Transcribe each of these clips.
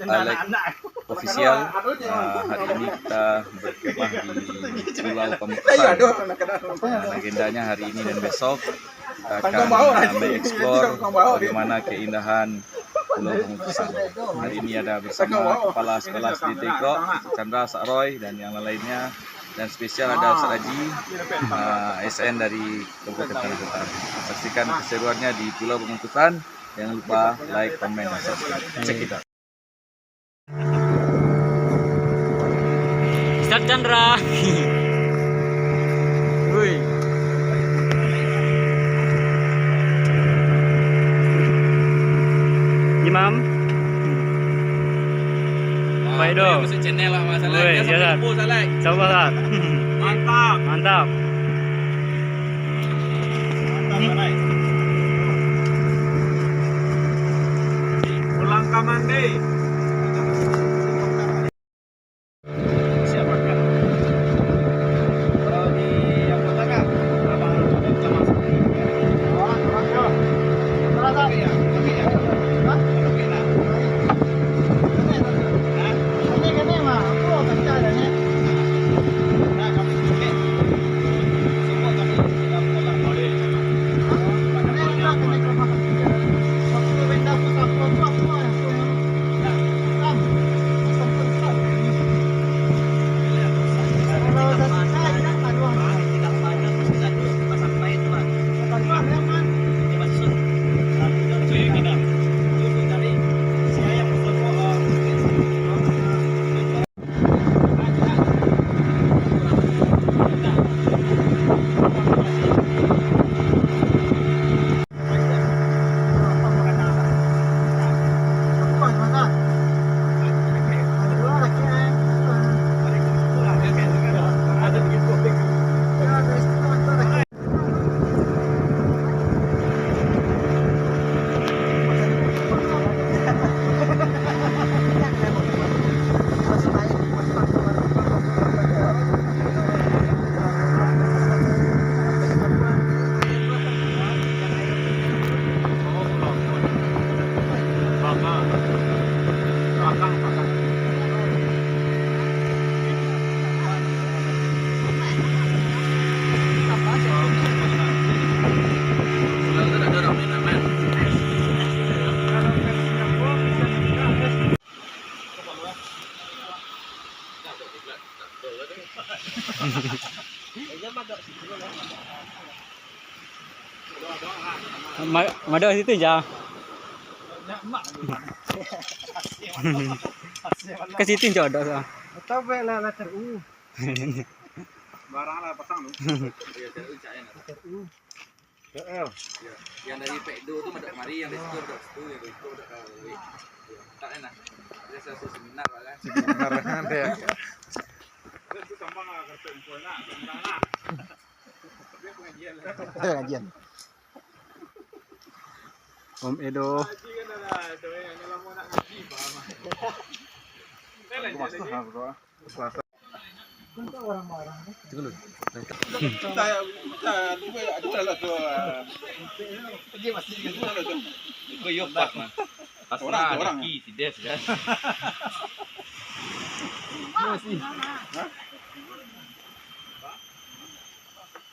Alek official. Hari ini kita berkemah di Pulau Pamekasan. Agendanya hari ini dan besok kita akan mengeksplor bagaimana keindahan Pulau Pamekasan. Hari ini ada bersama kepala sekolah di Teko, Chandra Sakroy dan yang lainnya. Dan spesial ada Ustaz Haji SN dari Kabupaten Tanah Datar. Saksikan keseruannya di Pulau Pamekasan. Jangan lupa like, komen, dan subscribe. Cek kita. Ustaz Chandra. Woi. Imam. Baik dong. Masuk channel lah masalah. Woi, jalan. Coba lah. Mantap. Mantap. Pulang ke mandi. Siapa kan? Kalau di yang kota kan, abang kita masuk. Terasa ya? Tapi ya. Hah? Tapi lah. Ini mah aku akan cari nih. Nah, kami oke. Semua kami sudah pulang boleh. Makanya kita kena kemas. Waktu benda pusat semua semua. Ada situ aja. Ke situ jodoh so. Atau bela letter U. Barang lah pasang lu. L. Yang dari Pekdo tuh ada mari, yang dari situ ada situ, yang dari situ ada KW. Tak enak. Dia satu seminar lah kan. Seminar nanti ya. Itu sama enggak kerja info nak, sana. Dia pengajian lah. Pengajian. Om Edo. Haji kan ada itu yang kalau mau nak ngaji paham.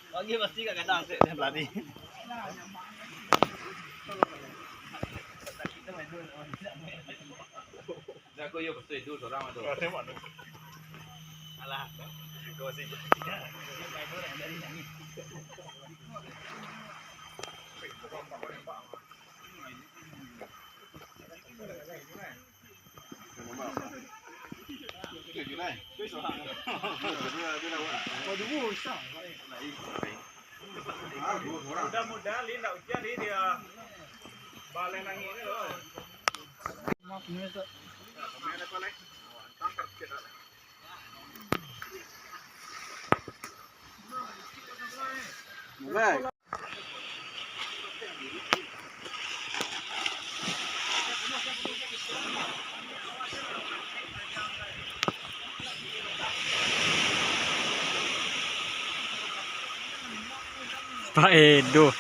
Pagi pasti gak kadang sih berani. Aku yo betul itu orang itu. Alah, gua sih. Mudah-mudahan tidak hujan dia balen angin ini loh. Baik. Pak Edo.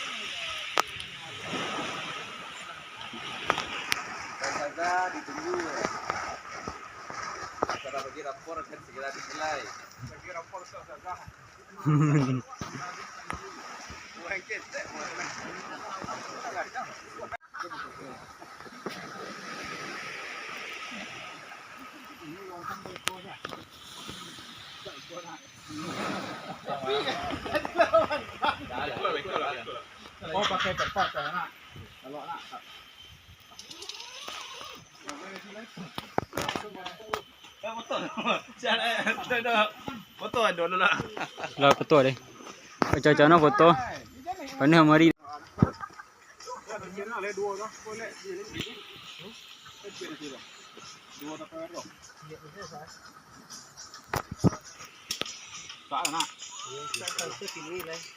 Saja ditunggu. rapor akan segera dimulai. Oh, pakai kertas nak. Kalau nak. Betul. Betul ada dulu lah. Lah foto deh. Macam-macam mana foto? Mana mari.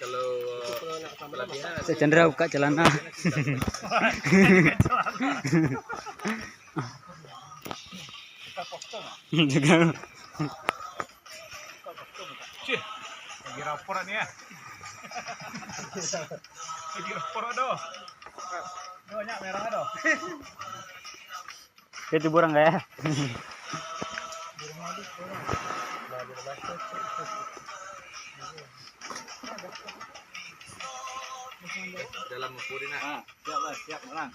Kalau kelebihan Saya Chandra buka celana. Lagi rapor ni ya. Lagi rapor dah. Banyak merah dah. Itu burang ya? dalam mukuri nak. Siap lah, siap malang.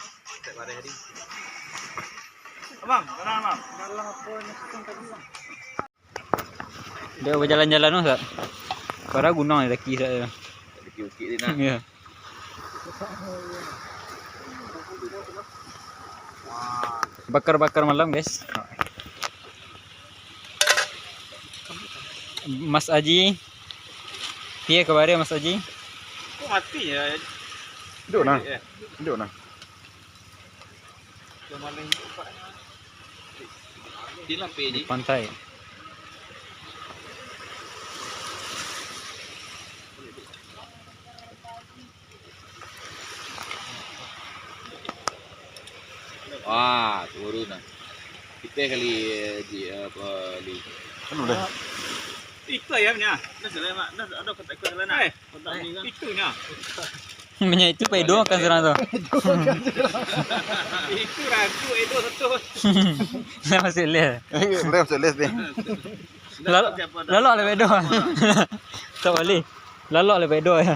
Tak pada hari. Abang, tenang bang. Dia berjalan-jalan tu tak? Para gunung ni laki saya. Ukit-ukit dia nak. Ya. Bakar-bakar malam guys. Mas Aji. Piye kabar Mas Aji? Kok mati ya? Duduk nah. Duduk nah. Cuma maling pak. Dia lapis je. Pantai. Wah, turun lah. Kita kali di apa di. Anu dah. Itu ayamnya. Dah selesai mak. Dah ada kotak-kotak jalan nak. Kotak ni kan. Itunya. Minyak itu pedo kan serang tu. Itu ragu itu satu. Saya masih lihat. Boleh masuk les ni. Lalu oleh pedo. Tak boleh. Lalu oleh pedo ya.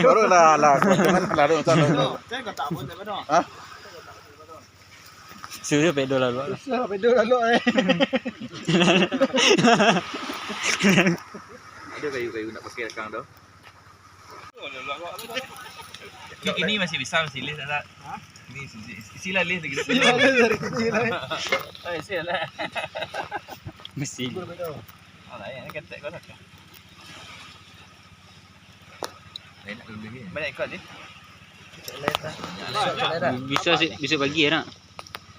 Baru lah. Jangan lalu sana. Saya kotak pun tak ada. Hah? Sudah pedo lalu. Susah pedo lalu Ada kayu-kayu nak pakai rekang dah. Ini masih bisa masih list tak? Ha? Ini sila list lagi. Sila list dari kecil lah. Sila. Mesti. Oh, lain ketek kau tak. Lain nak dulu ni. Banyak ikut ni. Bisa bagi ya nak.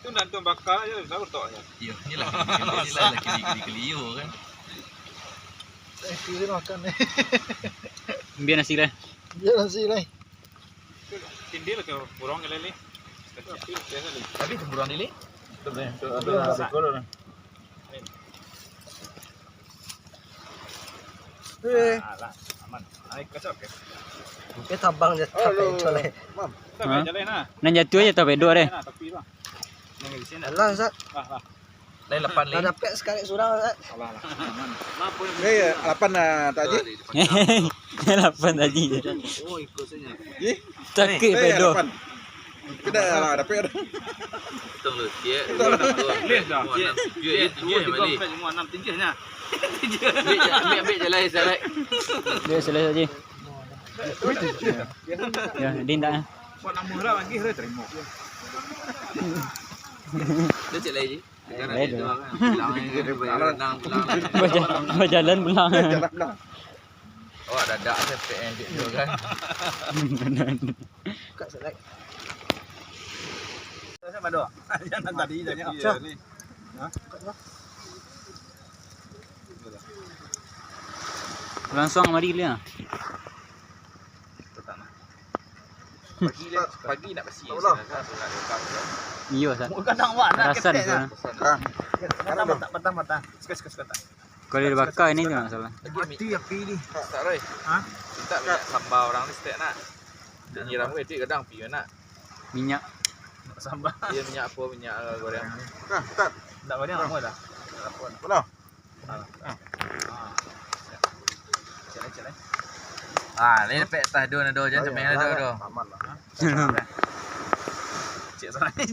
Tu nak tu bakar je, tak betul je. Ya, inilah. Inilah keli-keliu kan. Itu dia makan ni. Biar nasi lah. Dia nasi lah. Tindil ke burung ke lele. Tapi temburan ni. Ada sekolah dah. Alah, aman. Naik ke sok ke? Cái thằng băngจะทำเป็นชนเลย Tak payah jalan nah. Nan jatuh aja tak pedo deh. Nah, tapi bang. Yang di sini. Allah Ustaz Lah. Lain 8 dah dapat sekali surau Ustaz Alah. Aman. Mampu. Ni 8 tak je. Lapan tadi. Oh, ikut saja. Takut pedo. Tidak lah dapat dah. Betul lu. Dia. Leh dah. Dia balik. Semua 6 tingginya. Ambil jalan saya. Dia selesai saja. Ya, din dah. Buat nama lah lagi dia terima. Dia cek lagi. Sekarang Lain dia dah. bilang renang bilang. Berjalan pulang. Jalan dah. Oh, ada dak sepek yang dia kan. Kat selek Saya pada. Jangan tadi tanya. Ni. Ha? Langsung mari dia. Pagi nak bersih. Iya sah. Kadang awak nak Rasan ketek tu. lah. Petang. Sekat. Kalau dia bakar ini tu masalah. Mati api ni. Tak Roy. Ha? Kita minyak sambal orang ni stek nak. Dia nyiram we tu kadang pi nak. Minyak. Sambal. Dia minyak apa minyak goreng. Tak. Tak banyak apa dah. Belah. Ah, ni dapat tah do jangan semeng do.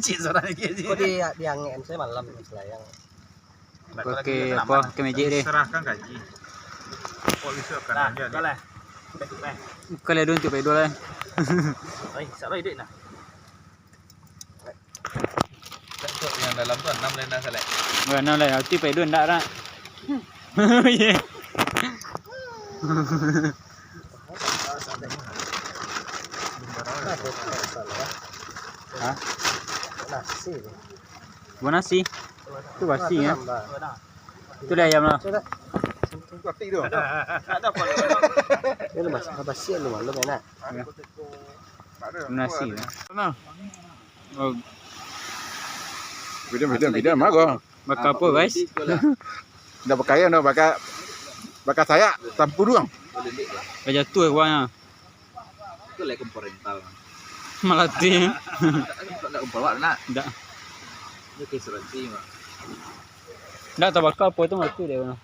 Cik sorang lagi je. Kok diangin saya malam selayang. Pakai apa? Pakai magic deh. Serahkan gaji. Polisi akan aja. Boleh. Kau lihat untuk pedo lah. Salah duit nah. Yang dalam tu 6 lain dah selek. Mana lah? Nanti pedo ndak nak. Ye. Hah? Nasi. Buat nasi. Tu basi ya. Tu dah ayam lah. Pati tu. Ada apa? Ini mas, apa sih lu malu enak. Nasi lah. Nah, Oh, beda mah gua. bakal apa guys? Dah berkaya dah bakal saya tampu doang. Dah jatuh kuahnya. Itu lek kompor rental. Malah ti. Tak kompor wak nak. Ndak. Ini kesuransi mah. Ndak tahu bakal apa tu mati dia. Lah.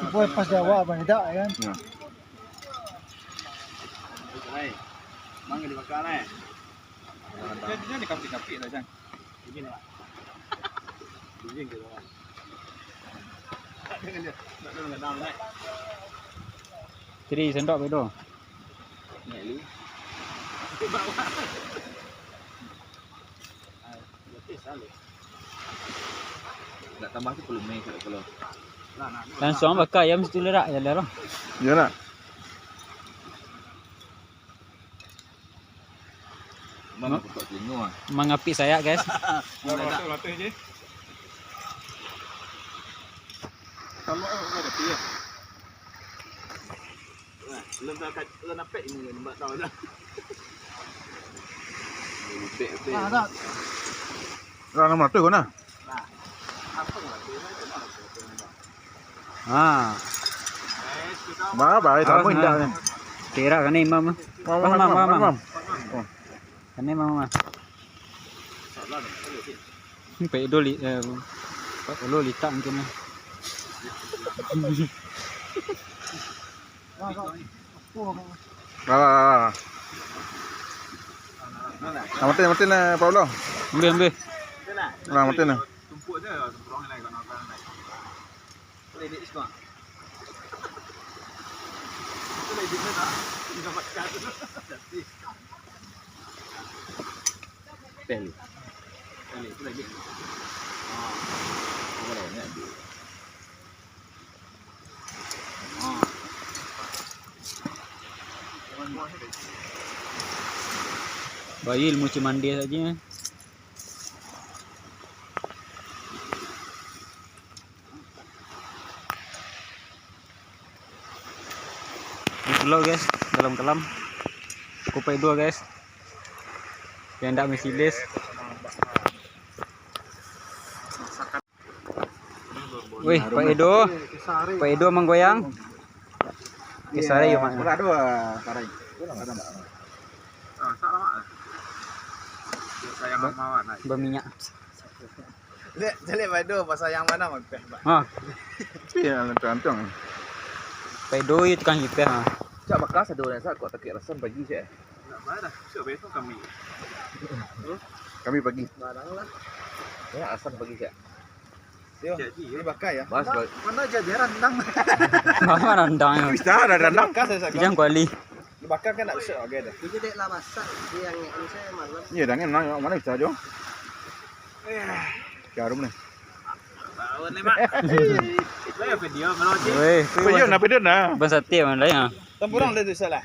Boleh pas jawab apa tidak kan? Mang di bakal eh. Jadi ni kapi-kapi lah jang. Begini lah. Begini gitu lah. Dengan dia. Tak ada dalam naik. Jadi sendok pedo. Ni lu. Nak tambah tu perlu main kalau. Langsung bakal ayam situ lerak ya lah. Ya nak. Mana aku tak tengok ah. Mengapik saya guys. Latih je. Kalau ada dia. Belum tak nampak ini nampak tahu dah. Lebih. Lah nama tu kena. Apa enggak tu? Ha. Ba tamu indah ni. Kira kan imam. Mam. Kan imam mah. Pedo li lo litak mungkin. Lah. Matin Paulo. Ambil. Lah matin. Tumpuk je, tumpuk orang lain kau nak naik. Boleh di semua. Boleh di mana? Tidak makan. Pel. Boleh, itu lagi. Boleh ni. Bayi ilmu cimandi saja. Pulau guys, dalam kelam. Kupai 2 guys. Yang ndak mesilis. Wih, Pak Edo. Pak Edo menggoyang. Kisare yo mak. Ada tarai. Ada enggak? Salah mak. Sayang mawar naik. Berminyak. Jelek padu pasal yang mana mak peh. Ha, Ya, lantung. Pak Edo itu tukang hipeh ha. Cak bekas ada orang sak kau tak kira rasan bagi je. Tak marah. Siap besok kami. Kami pagi. Barang lah. Ya asan bagi je. Jadi, ini bakal ya. Bas Mana aja dia rendang. Mama nandang. Bisa ada dandang. Bakal saya Jangan kuali. Bakal kan nak siap agak dah. Jadi dek lah masak dia yang saya malam. Ya, dangan mana bisa jo. Jarum ni. Tahu ni mak. Saya video melodi. Weh, Payun apa dia nah? ban sate man lain ha. Tempurang dia tu salah.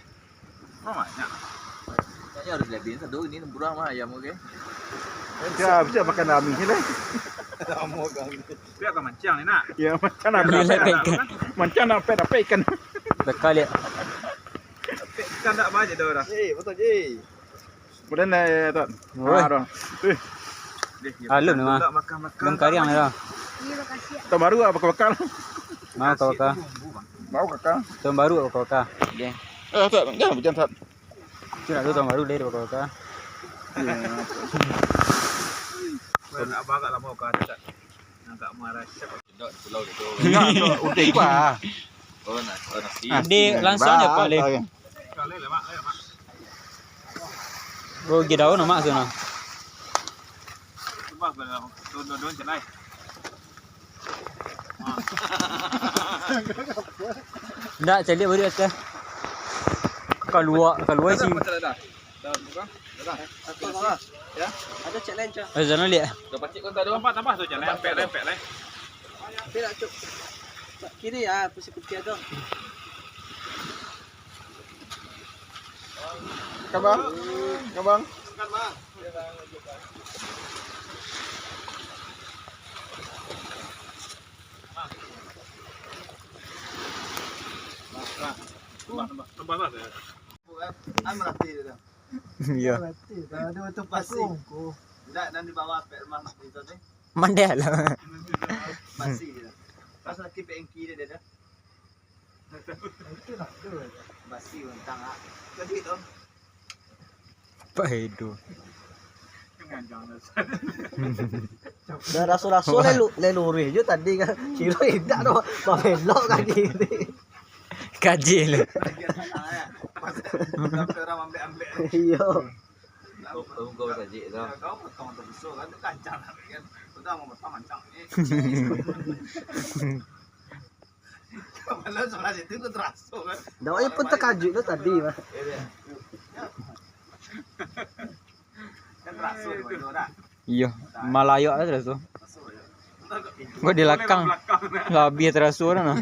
Ramai nak. kayaknya harus lihat satu ini burang mah ayam okey. Ya, bisa makan ami ni lah. Kamu kami. Biar kau mancang ni nak. Ya, macam nak Boleh dapat. lepek. Macam nak dapat ikan. Bekal ya. Kan tak banyak dah dah. Betul je. Kemudian tak. Oi. Dah. Alum ni mah. Makan-makan. Belum kariang ni dah. Tak baru apa bakal. Mau kau ka. Mau kakak. Tahun baru kau ka. Dia. Tak, jangan macam tak. Tu nak tu tahun baru dia kau ka. Abang agak lama kau ada tak? Agak marah siapa? Tidak, pulau itu. Udah gua. Oh, nasi. Di langsung aja Pak Le. Kau le mak, le mak. Oh, gidau nama sana. Cuba kau don cenai. Ndak cari beri atas. Keluar sih. Dah, bukan? Dah. Ya. Ada cek lain cak. Sana lihat. Dah pacik kau tak ada. Tambah tu jangan lempek le. Tidak cuk. Kiri ya, pusing putih tu. Kabang. Kabang. Tambah lah. Iya. Ada tu pasung. Tidak, dan di bawah rumah itu teh Mandel lah. masih dia. Pas lagi pengki dia dah. Itu nak tu. Masih untang ah. Jadi tu. Pak Edo. Dah rasul-rasul leluri je tadi kan. Kira tidak tu. Belok kan kiri. Kaji lah. Pas sampai orang ambil. Iya. Kau saja tu. Kau potong tu besar kan kancang kan. Sudah mau potong mancang ni. Kalau sebelah situ tu terasuk kan. Dah pun terkajut tu tadi mah. Kan terasuk di bawah dah. Iya, Malayo lah terus tu. Gua di belakang. Labi terus orang nah.